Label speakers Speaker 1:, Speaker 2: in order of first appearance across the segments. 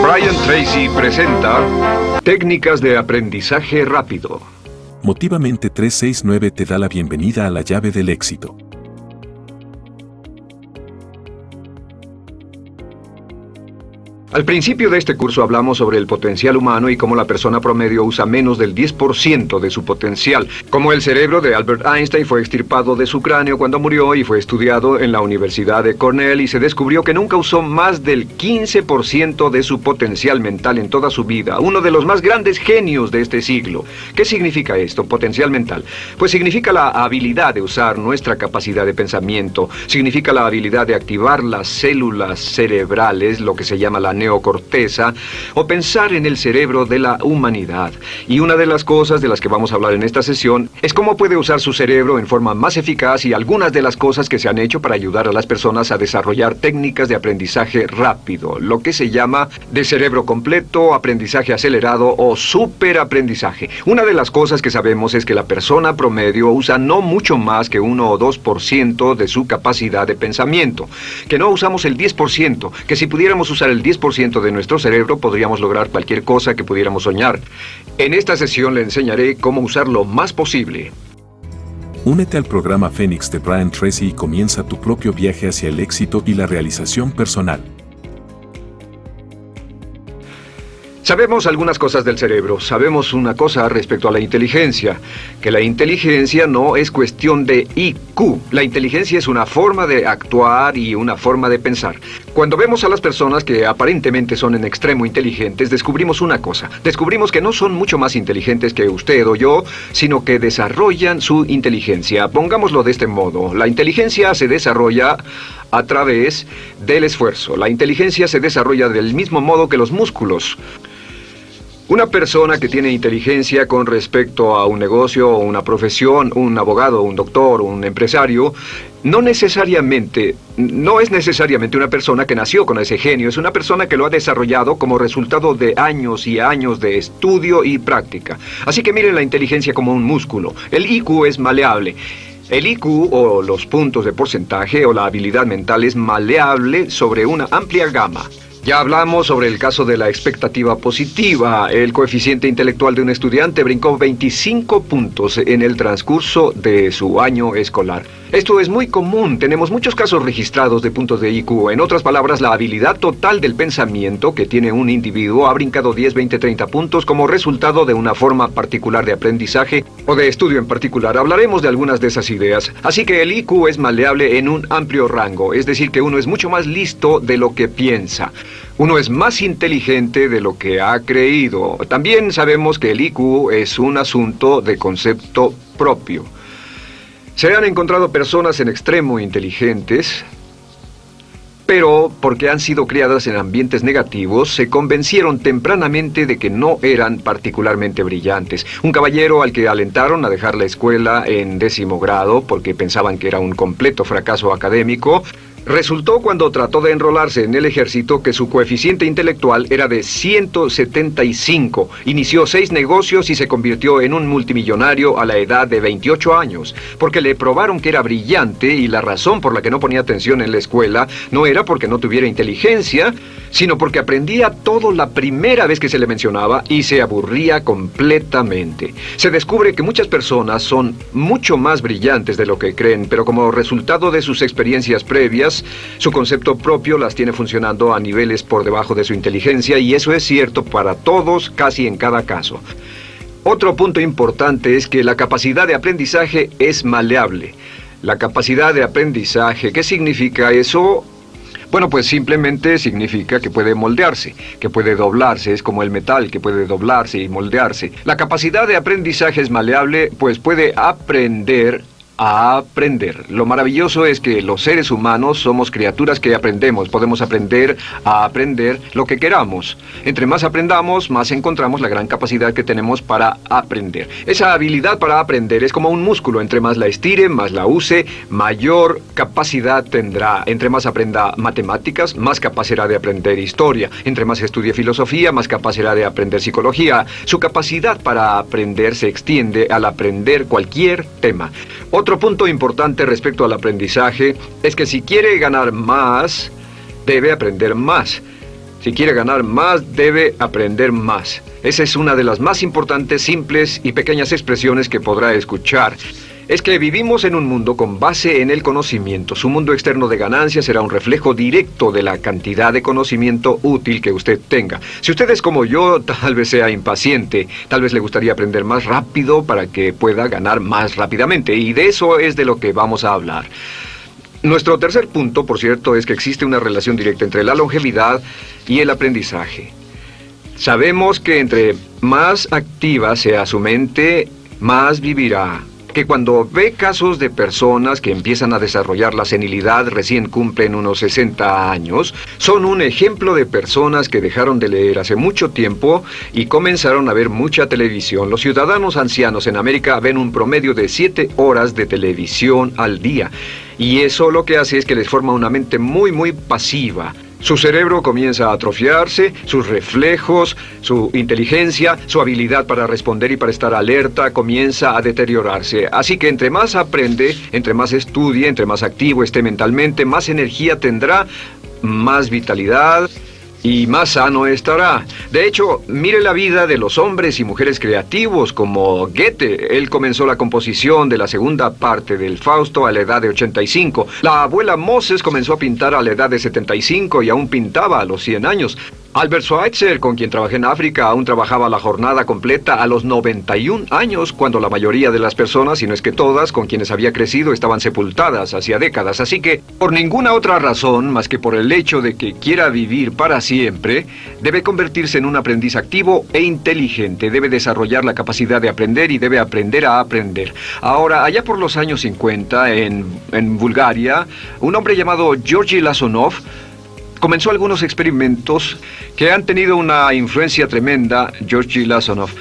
Speaker 1: Brian Tracy presenta Técnicas de aprendizaje rápido.
Speaker 2: Motivamente 369 te da la bienvenida a la llave del éxito.
Speaker 1: Al principio de este curso hablamos sobre el potencial humano y cómo la persona promedio usa menos del 10% de su potencial. Cómo el cerebro de Albert Einstein fue extirpado de su cráneo cuando murió y fue estudiado en la Universidad de Cornell y se descubrió que nunca usó más del 15% de su potencial mental en toda su vida. Uno de los más grandes genios de este siglo. ¿Qué significa esto, potencial mental? Pues significa la habilidad de usar nuestra capacidad de pensamiento. Significa la habilidad de activar las células cerebrales, lo que se llama la neocorteza, o pensar en el cerebro de la humanidad. Y una de las cosas de las que vamos a hablar en esta sesión es cómo puede usar su cerebro en forma más eficaz y algunas de las cosas que se han hecho para ayudar a las personas a desarrollar técnicas de aprendizaje rápido, lo que se llama de cerebro completo, aprendizaje acelerado o superaprendizaje. Una de las cosas que sabemos es que la persona promedio usa no mucho más que 1 o 2% de su capacidad de pensamiento, que no usamos el 10%, que si pudiéramos usar el 10% de nuestro cerebro podríamos lograr cualquier cosa que pudiéramos soñar. En esta sesión le enseñaré cómo usar lo más posible.
Speaker 2: Únete al programa Fénix de Brian Tracy y comienza tu propio viaje hacia el éxito y la realización personal.
Speaker 1: Sabemos algunas cosas del cerebro. Sabemos una cosa respecto a la inteligencia, que la inteligencia no es cuestión de IQ. La inteligencia es una forma de actuar y una forma de pensar. Cuando vemos a las personas que aparentemente son en extremo inteligentes, descubrimos una cosa. Descubrimos que no son mucho más inteligentes que usted o yo, sino que desarrollan su inteligencia. Pongámoslo de este modo. La inteligencia se desarrolla a través del esfuerzo. La inteligencia se desarrolla del mismo modo que los músculos. Una persona que tiene inteligencia con respecto a un negocio o una profesión, un abogado, un doctor, un empresario, no es necesariamente una persona que nació con ese genio, es una persona que lo ha desarrollado como resultado de años y años de estudio y práctica. Así que miren la inteligencia como un músculo. El IQ es maleable. El IQ, o los puntos de porcentaje, o la habilidad mental es maleable sobre una amplia gama. Ya hablamos sobre el caso de la expectativa positiva. El coeficiente intelectual de un estudiante brincó 25 puntos en el transcurso de su año escolar. Esto es muy común. Tenemos muchos casos registrados de puntos de IQ. En otras palabras, la habilidad total del pensamiento que tiene un individuo ha brincado 10, 20, 30 puntos como resultado de una forma particular de aprendizaje o de estudio en particular. Hablaremos de algunas de esas ideas. Así que el IQ es maleable en un amplio rango, es decir, que uno es mucho más listo de lo que piensa. Uno es más inteligente de lo que ha creído. También sabemos que el IQ es un asunto de concepto propio. Se han encontrado personas en extremo inteligentes, pero porque han sido criadas en ambientes negativos, se convencieron tempranamente de que no eran particularmente brillantes. Un caballero al que alentaron a dejar la escuela en 10º grado porque pensaban que era un completo fracaso académico, resultó cuando trató de enrolarse en el ejército que su coeficiente intelectual era de 175. Inició 6 negocios y se convirtió en un multimillonario a la edad de 28 años, porque le probaron que era brillante y la razón por la que no ponía atención en la escuela no era porque no tuviera inteligencia, sino porque aprendía todo la primera vez que se le mencionaba y se aburría completamente. Se descubre que muchas personas son mucho más brillantes de lo que creen, pero como resultado de sus experiencias previas, su concepto propio las tiene funcionando a niveles por debajo de su inteligencia, y eso es cierto para todos, casi en cada caso. Otro punto importante es que la capacidad de aprendizaje es maleable. La capacidad de aprendizaje, ¿qué significa eso? Bueno, pues simplemente significa que puede moldearse, que puede doblarse, es como el metal que puede doblarse y moldearse. La capacidad de aprendizaje es maleable, pues puede aprender a aprender. Lo maravilloso es que los seres humanos somos criaturas que aprendemos. Podemos aprender a aprender lo que queramos. Entre más aprendamos, más encontramos la gran capacidad que tenemos para aprender. Esa habilidad para aprender es como un músculo. Entre más la estire, más la use, mayor capacidad tendrá. Entre más aprenda matemáticas, más capaz será de aprender historia. Entre más estudie filosofía, más capaz será de aprender psicología. Su capacidad para aprender se extiende al aprender cualquier tema. Otro punto importante respecto al aprendizaje es que si quiere ganar más, debe aprender más. Si quiere ganar más, debe aprender más. Esa es una de las más importantes, simples y pequeñas expresiones que podrá escuchar. Es que vivimos en un mundo con base en el conocimiento. Su mundo externo de ganancia será un reflejo directo de la cantidad de conocimiento útil que usted tenga. Si usted es como yo, tal vez sea impaciente, tal vez le gustaría aprender más rápido para que pueda ganar más rápidamente, y de eso es de lo que vamos a hablar. Nuestro tercer punto, por cierto, es que existe una relación directa entre la longevidad y el aprendizaje. Sabemos que entre más activa sea su mente, más vivirá. Que cuando ve casos de personas que empiezan a desarrollar la senilidad recién cumplen unos 60 años, son un ejemplo de personas que dejaron de leer hace mucho tiempo y comenzaron a ver mucha televisión. Los ciudadanos ancianos en América ven un promedio de 7 horas de televisión al día. Y eso lo que hace es que les forma una mente muy pasiva. Su cerebro comienza a atrofiarse, sus reflejos, su inteligencia, su habilidad para responder y para estar alerta comienza a deteriorarse. Así que entre más aprende, entre más estudie, entre más activo esté mentalmente, más energía tendrá, más vitalidad y más sano estará. De hecho, mire la vida de los hombres y mujeres creativos como Goethe. Él comenzó la composición de la segunda parte del Fausto a la edad de 85. La abuela Moses comenzó a pintar a la edad de 75 y aún pintaba a los 100 años. Albert Schweitzer, con quien trabajé en África, aún trabajaba la jornada completa a los 91 años, cuando la mayoría de las personas, si no es que todas, con quienes había crecido, estaban sepultadas hacía décadas. Así que, por ninguna otra razón, más que por el hecho de que quiera vivir para siempre, debe convertirse en un aprendiz activo e inteligente. Debe desarrollar la capacidad de aprender y debe aprender a aprender. Ahora, allá por los años 50, en Bulgaria, un hombre llamado Georgy Lasonov comenzó algunos experimentos que han tenido una influencia tremenda, Georgy Lasonov,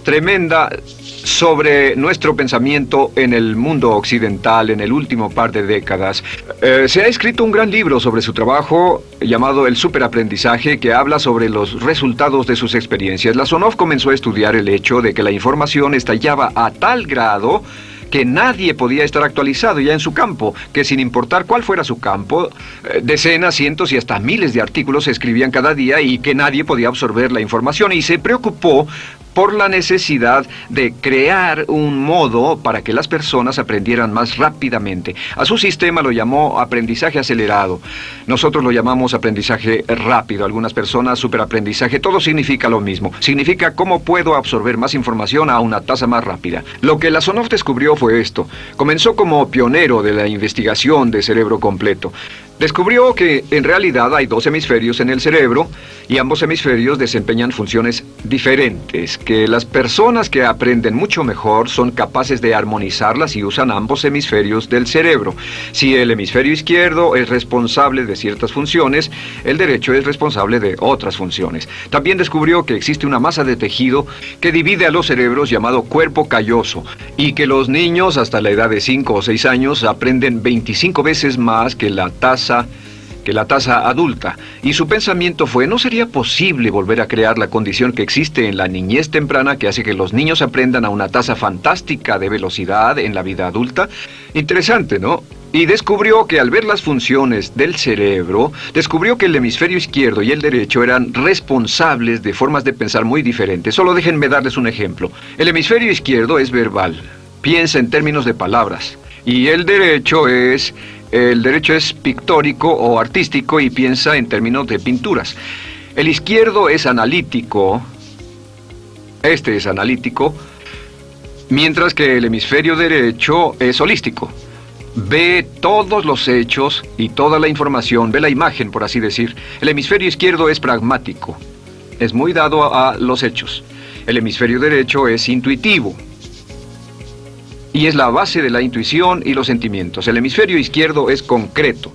Speaker 1: tremenda sobre nuestro pensamiento en el mundo occidental en el último par de décadas. Se ha escrito un gran libro sobre su trabajo llamado El Superaprendizaje, que habla sobre los resultados de sus experiencias. Lasonov comenzó a estudiar el hecho de que la información estallaba a tal grado que nadie podía estar actualizado ya en su campo, que sin importar cuál fuera su campo, decenas, cientos y hasta miles de artículos se escribían cada día y que nadie podía absorber la información, y se preocupó por la necesidad de crear un modo para que las personas aprendieran más rápidamente. A su sistema lo llamó aprendizaje acelerado. Nosotros lo llamamos aprendizaje rápido. Algunas personas, superaprendizaje. Todo significa lo mismo. Significa cómo puedo absorber más información a una tasa más rápida. Lo que Lasonov descubrió fue esto. Comenzó como pionero de la investigación de cerebro completo. Descubrió que en realidad hay 2 hemisferios en el cerebro y ambos hemisferios desempeñan funciones diferentes, que las personas que aprenden mucho mejor son capaces de armonizarlas y usan ambos hemisferios del cerebro. Si el hemisferio izquierdo es responsable de ciertas funciones, el derecho es responsable de otras funciones. También descubrió que existe una masa de tejido que divide a los cerebros llamado cuerpo calloso, y que los niños hasta la edad de 5 o 6 años aprenden 25 veces más que la tasa adulta. Y su pensamiento fue: ¿no sería posible volver a crear la condición que existe en la niñez temprana que hace que los niños aprendan a una tasa fantástica de velocidad en la vida adulta? Interesante, ¿no? Y descubrió que al ver las funciones del cerebro, descubrió que el hemisferio izquierdo y el derecho eran responsables de formas de pensar muy diferentes. Solo déjenme darles un ejemplo. El hemisferio izquierdo es verbal, piensa en términos de palabras, y el derecho es pictórico o artístico y piensa en términos de pinturas. El izquierdo es analítico, este es analítico, mientras que el hemisferio derecho es holístico. Ve todos los hechos y toda la información, ve la imagen, por así decir. El hemisferio izquierdo es pragmático, es muy dado a los hechos. El hemisferio derecho es intuitivo, y es la base de la intuición y los sentimientos. El hemisferio izquierdo es concreto.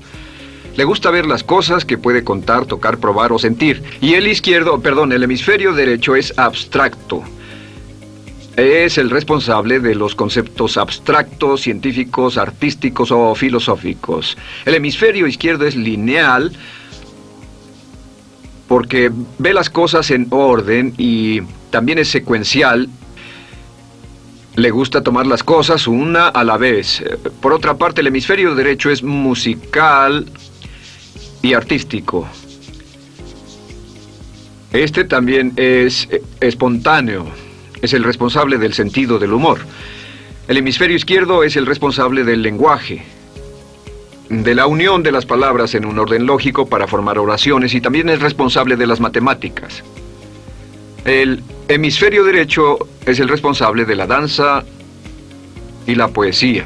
Speaker 1: Le gusta ver las cosas que puede contar, tocar, probar o sentir. Y el hemisferio derecho es abstracto. Es el responsable de los conceptos abstractos, científicos, artísticos o filosóficos. El hemisferio izquierdo es lineal porque ve las cosas en orden y también es secuencial. Le gusta tomar las cosas una a la vez. Por otra parte, el hemisferio derecho es musical y artístico. Este también es espontáneo. Es el responsable del sentido del humor. El hemisferio izquierdo es el responsable del lenguaje, de la unión de las palabras en un orden lógico para formar oraciones, y también es responsable de las matemáticas. El hemisferio derecho es el responsable de la danza y la poesía.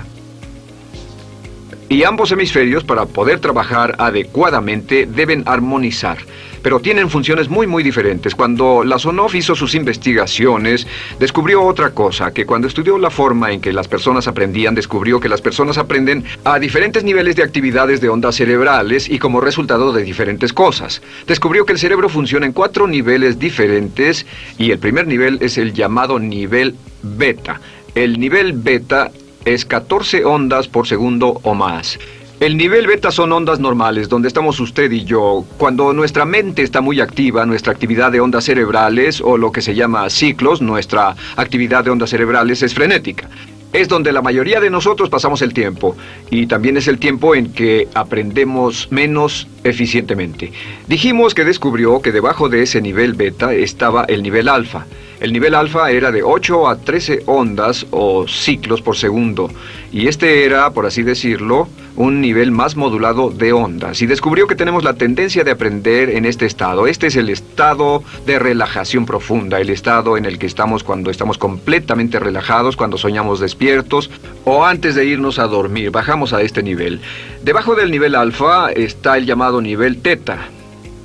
Speaker 1: Y ambos hemisferios, para poder trabajar adecuadamente, deben armonizar. Pero tienen funciones muy diferentes. Cuando Lasonov hizo sus investigaciones, descubrió otra cosa, que cuando estudió la forma en que las personas aprendían, descubrió que las personas aprenden a diferentes niveles de actividades de ondas cerebrales y como resultado de diferentes cosas. Descubrió que el cerebro funciona en 4 niveles diferentes, y el primer nivel es el llamado nivel beta. El nivel beta es 14 ondas por segundo o más. El nivel beta son ondas normales, donde estamos usted y yo. Cuando nuestra mente está muy activa, nuestra actividad de ondas cerebrales, o lo que se llama ciclos, nuestra actividad de ondas cerebrales es frenética. Es donde la mayoría de nosotros pasamos el tiempo, y también es el tiempo en que aprendemos menos eficientemente. Dijimos que descubrió que debajo de ese nivel beta estaba el nivel alfa. El nivel alfa era de 8 a 13 ondas o ciclos por segundo, y este era, por así decirlo, un nivel más modulado de ondas, y descubrió que tenemos la tendencia de aprender en este estado. Este es el estado de relajación profunda, el estado en el que estamos cuando estamos completamente relajados, cuando soñamos despiertos, o antes de irnos a dormir. Bajamos a este nivel. Debajo del nivel alfa está el llamado nivel teta.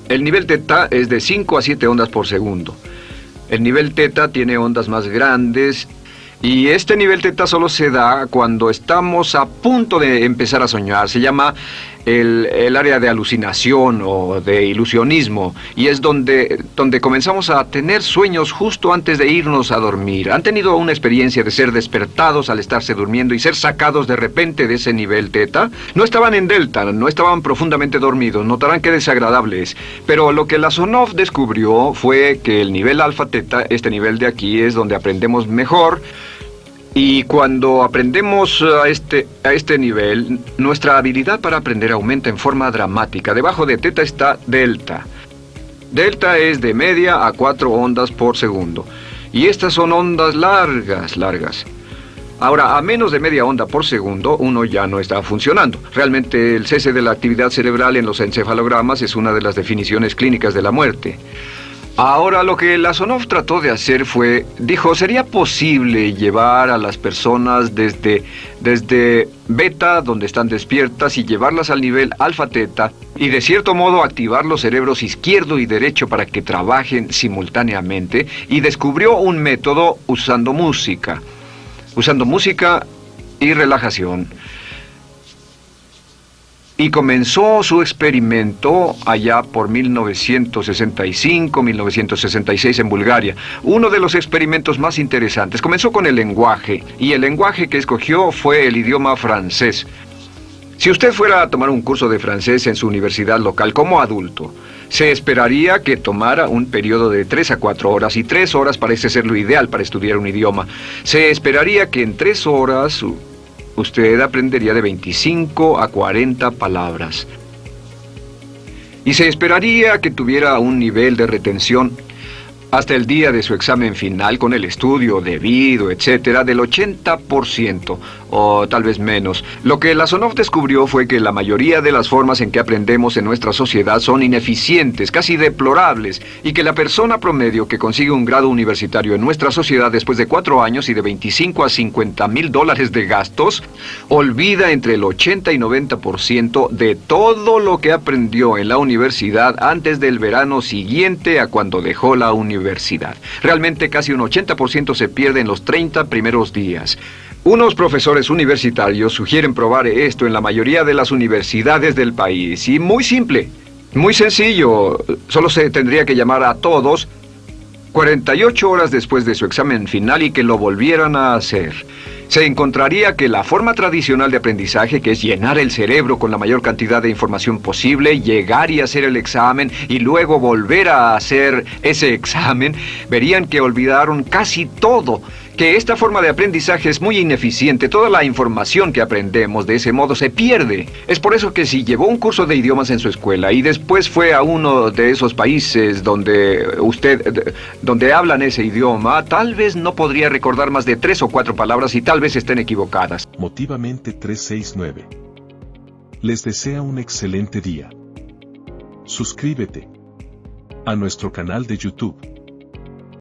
Speaker 1: El nivel teta es de 5 a 7 ondas por segundo. El nivel teta tiene ondas más grandes, y este nivel teta solo se da cuando estamos a punto de empezar a soñar. Se llama el área de alucinación o de ilusionismo, y es donde comenzamos a tener sueños justo antes de irnos a dormir. ¿Han tenido una experiencia de ser despertados al estarse durmiendo y ser sacados de repente de ese nivel teta? No estaban en delta, no estaban profundamente dormidos. Notarán qué desagradable es. Pero lo que Lasonov descubrió fue que el nivel alfa teta, este nivel de aquí, es donde aprendemos mejor. Y cuando aprendemos a este nivel, nuestra habilidad para aprender aumenta en forma dramática. Debajo de teta está delta. Delta es de media a 4 ondas por segundo. Y estas son ondas largas. Ahora, a menos de media onda por segundo, uno ya no está funcionando. Realmente, el cese de la actividad cerebral en los encefalogramas es una de las definiciones clínicas de la muerte. Ahora, lo que Lasonov trató de hacer fue, dijo, ¿sería posible llevar a las personas desde beta, donde están despiertas, y llevarlas al nivel alfa-teta, y de cierto modo activar los cerebros izquierdo y derecho para que trabajen simultáneamente? Y descubrió un método usando música y relajación. Y comenzó su experimento allá por 1965, 1966 en Bulgaria. Uno de los experimentos más interesantes. Comenzó con el lenguaje, y el lenguaje que escogió fue el idioma francés. Si usted fuera a tomar un curso de francés en su universidad local como adulto, se esperaría que tomara un periodo de 3 a 4 horas, y 3 horas parece ser lo ideal para estudiar un idioma. Se esperaría que en 3 horas usted aprendería de 25 a 40 palabras. Y se esperaría que tuviera un nivel de retención hasta el día de su examen final, con el estudio debido, etcétera, del 80%, o tal vez menos. Lo que Lasonov descubrió fue que la mayoría de las formas en que aprendemos en nuestra sociedad son ineficientes, casi deplorables, y que la persona promedio que consigue un grado universitario en nuestra sociedad después de 4 años y de 25 a 50 mil dólares de gastos, olvida entre el 80 y 90% de todo lo que aprendió en la universidad antes del verano siguiente a cuando dejó la universidad. Realmente casi un 80% se pierde en los 30 primeros días. Unos profesores universitarios sugieren probar esto en la mayoría de las universidades del país. Y muy simple, muy sencillo. Solo se tendría que llamar a todos 48 horas después de su examen final y que lo volvieran a hacer. Se encontraría que la forma tradicional de aprendizaje, que es llenar el cerebro con la mayor cantidad de información posible, llegar y hacer el examen y luego volver a hacer ese examen, verían que olvidaron casi todo, que esta forma de aprendizaje es muy ineficiente. Toda la información que aprendemos de ese modo se pierde. Es por eso que si llevó un curso de idiomas en su escuela y después fue a uno de esos países donde hablan ese idioma, tal vez no podría recordar más de 3 o 4 palabras y tal vez estén equivocadas.
Speaker 2: Motivamente 369. Les desea un excelente día. Suscríbete a nuestro canal de YouTube.